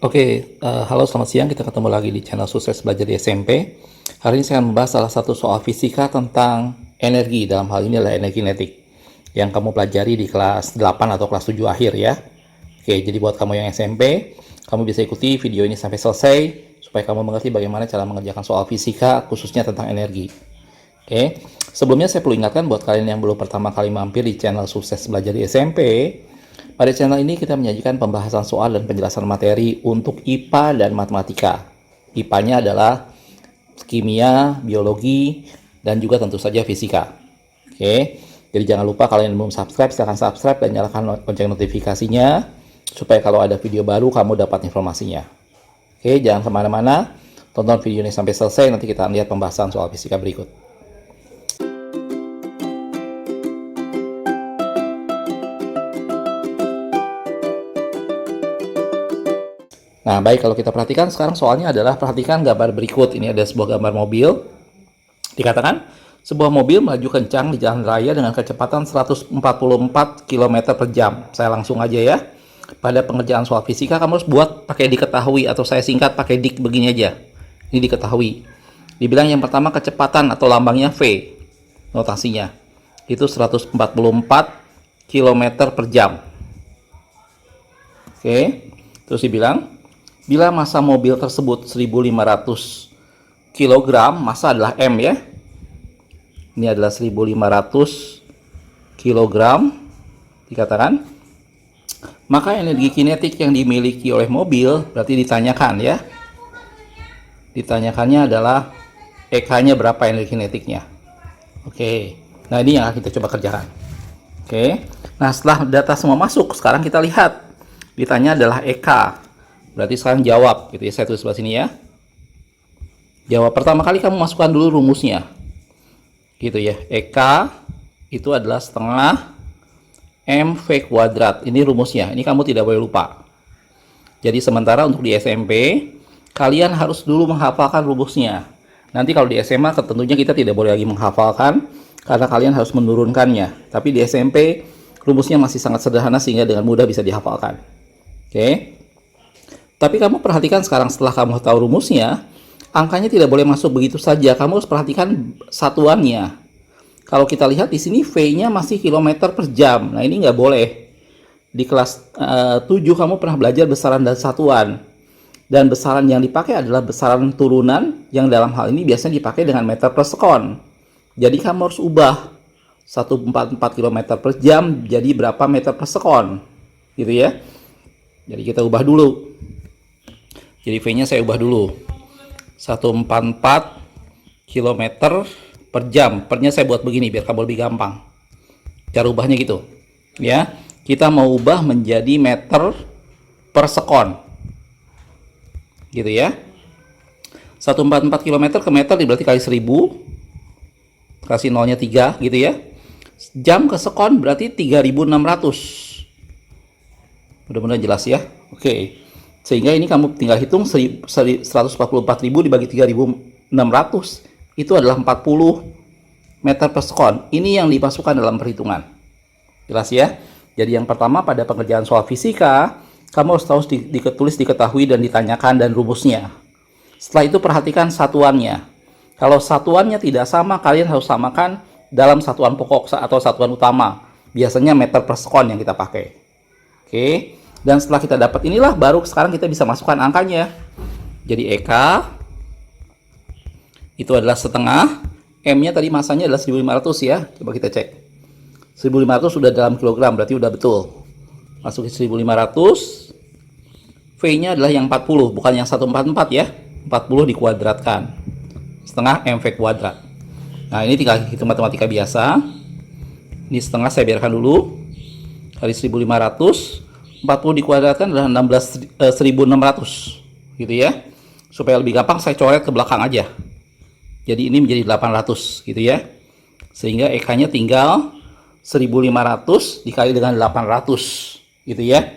Halo selamat siang, kita ketemu lagi di channel Sukses Belajar di SMP. Hari ini saya akan membahas salah satu soal fisika tentang energi, dalam hal ini adalah energi kinetik yang kamu pelajari di kelas 8 atau kelas 7 akhir ya. Jadi buat kamu yang SMP, kamu bisa ikuti video ini sampai selesai supaya kamu mengerti bagaimana cara mengerjakan soal fisika khususnya tentang energi. Sebelumnya saya perlu ingatkan buat kalian yang belum pertama kali mampir di channel Sukses Belajar di SMP. Pada channel ini kita menyajikan pembahasan soal dan penjelasan materi untuk IPA dan matematika. IPA-nya adalah kimia, biologi, dan juga tentu saja fisika. Jadi jangan lupa kalian yang belum subscribe, silahkan subscribe dan nyalakan lonceng notifikasinya supaya kalau ada video baru kamu dapat informasinya. Jangan kemana-mana, tonton video ini sampai selesai, nanti kita lihat pembahasan soal fisika berikut. Nah, baik, kalau kita perhatikan sekarang soalnya adalah perhatikan gambar berikut. Ini ada sebuah gambar mobil. Dikatakan, sebuah mobil melaju kencang di jalan raya dengan kecepatan 144 km per jam. Saya langsung aja ya. Pada pengerjaan soal fisika, kamu harus buat pakai diketahui atau saya singkat pakai dik begini aja. Ini diketahui. Dibilang yang pertama kecepatan atau lambangnya V. Notasinya. Itu 144 km per jam. Terus dibilang, bila massa mobil tersebut 1.500 kg, massa adalah M ya. Ini adalah 1.500 kg. Dikatakan, maka energi kinetik yang dimiliki oleh mobil, berarti ditanyakan ya. Ditanyakannya adalah EK-nya berapa energi kinetiknya. Nah ini yang akan kita coba kerjakan. Nah setelah data semua masuk, sekarang kita lihat. Ditanya adalah EK. Berarti sekarang jawab, gitu ya. Saya tulis sebelah sini ya. Jawab pertama kali kamu masukkan dulu rumusnya. Gitu ya. EK itu adalah setengah MV kuadrat. Ini rumusnya. Ini kamu tidak boleh lupa. Jadi sementara untuk di SMP, kalian harus dulu menghafalkan rumusnya. Nanti kalau di SMA tentunya kita tidak boleh lagi menghafalkan karena kalian harus menurunkannya. Tapi di SMP rumusnya masih sangat sederhana sehingga dengan mudah bisa dihafalkan. Tapi kamu perhatikan sekarang setelah kamu tahu rumusnya, angkanya tidak boleh masuk begitu saja. Kamu harus perhatikan satuannya. Kalau kita lihat di sini V-nya masih kilometer per jam. Nah ini nggak boleh. Di kelas 7 kamu pernah belajar besaran dan satuan. Dan besaran yang dipakai adalah besaran turunan yang dalam hal ini biasanya dipakai dengan meter per sekon. Jadi kamu harus ubah 144 km per jam jadi berapa meter per sekon. Gitu ya. Jadi kita ubah dulu. Jadi V-nya saya ubah dulu. 144 km per jam. Pernya saya buat begini biar kamu lebih gampang. Cara ubahnya gitu. Ya. Kita mau ubah menjadi meter per sekon. Gitu ya. 144 km ke meter berarti kali 1000. Kasih nolnya 3 gitu ya. Jam ke sekon berarti 3600. Mudah-mudahan jelas ya. Sehingga ini kamu tinggal hitung 144.000 dibagi 3.600. Itu adalah 40 meter per sekon. Ini yang dimasukkan dalam perhitungan. Jelas ya? Jadi yang pertama pada pengerjaan soal fisika, kamu harus tahu ditulis, diketahui, dan ditanyakan dan rumusnya. Setelah itu perhatikan satuannya. Kalau satuannya tidak sama, kalian harus samakan dalam satuan pokok atau satuan utama. Biasanya meter per sekon yang kita pakai. Dan setelah kita dapat inilah, baru sekarang kita bisa masukkan angkanya. Jadi EK itu adalah setengah. M-nya tadi masanya adalah 1.500 ya. Coba kita cek. 1.500 sudah dalam kilogram, berarti udah betul. Masukin 1.500. V-nya adalah yang 40, bukan yang 144 ya. 40 dikuadratkan. Setengah MV kuadrat. Nah ini tinggal hitung matematika biasa. Ini setengah saya biarkan dulu. Kali 1.500. 40 dikuadratkan adalah 1.600 gitu ya. Supaya lebih gampang saya coret ke belakang aja. Jadi ini menjadi 800 gitu ya. Sehingga EK-nya tinggal 1.500 dikali dengan 800 gitu ya.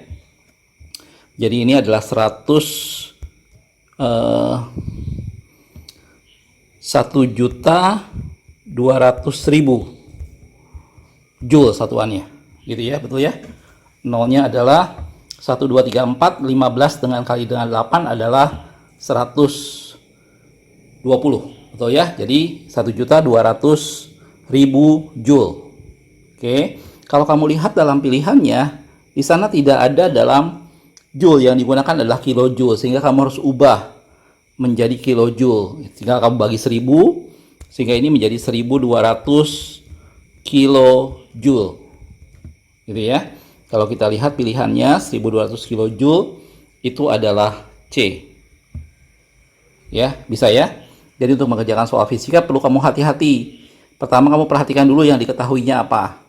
Jadi ini adalah 1.200.000 joule satuannya gitu ya, betul ya. Nolnya adalah 1, 2, 3, 4, 15 dengan kali dengan 8 adalah 120. Betul ya? Jadi 1.200.000 Joule. Oke. Kalau kamu lihat dalam pilihannya, di sana tidak ada dalam Joule, yang digunakan adalah kilojoule, sehingga kamu harus ubah menjadi kilojoule. Tinggal kamu bagi 1000, sehingga ini menjadi 1200 kilojoule. Gitu ya. Kalau kita lihat pilihannya 1200 kilojoule itu adalah C. Ya, bisa ya. Jadi untuk mengerjakan soal fisika perlu kamu hati-hati. Pertama kamu perhatikan dulu yang diketahuinya apa.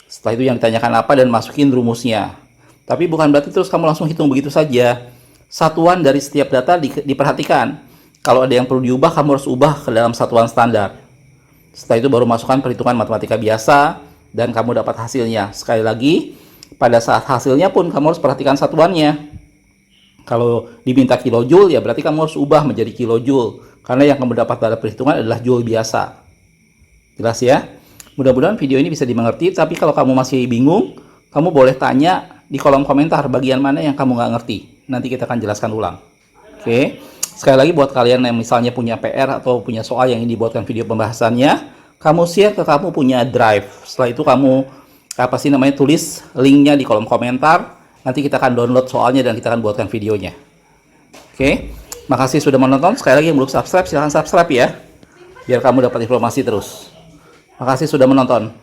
Setelah itu yang ditanyakan apa dan masukin rumusnya. Tapi bukan berarti terus kamu langsung hitung begitu saja. Satuan dari setiap data diperhatikan. Kalau ada yang perlu diubah, kamu harus ubah ke dalam satuan standar. Setelah itu baru masukkan perhitungan matematika biasa dan kamu dapat hasilnya. Sekali lagi, pada saat hasilnya pun kamu harus perhatikan satuannya. Kalau diminta kilojoule, ya berarti kamu harus ubah menjadi kilojoule. Karena yang kamu dapat pada perhitungan adalah joule biasa. Jelas ya? Mudah-mudahan video ini bisa dimengerti, tapi kalau kamu masih bingung, kamu boleh tanya di kolom komentar bagian mana yang kamu nggak ngerti. Nanti kita akan jelaskan ulang. Oke? Sekali lagi buat kalian yang misalnya punya PR atau punya soal yang ingin dibuatkan video pembahasannya, kamu share ke kamu punya Drive. Setelah itu kamu, tulis linknya di kolom komentar. Nanti kita akan download soalnya dan kita akan buatkan videonya. Oke? Makasih sudah menonton. Sekali lagi yang belum subscribe, silahkan subscribe ya. Biar kamu dapat informasi terus. Makasih sudah menonton.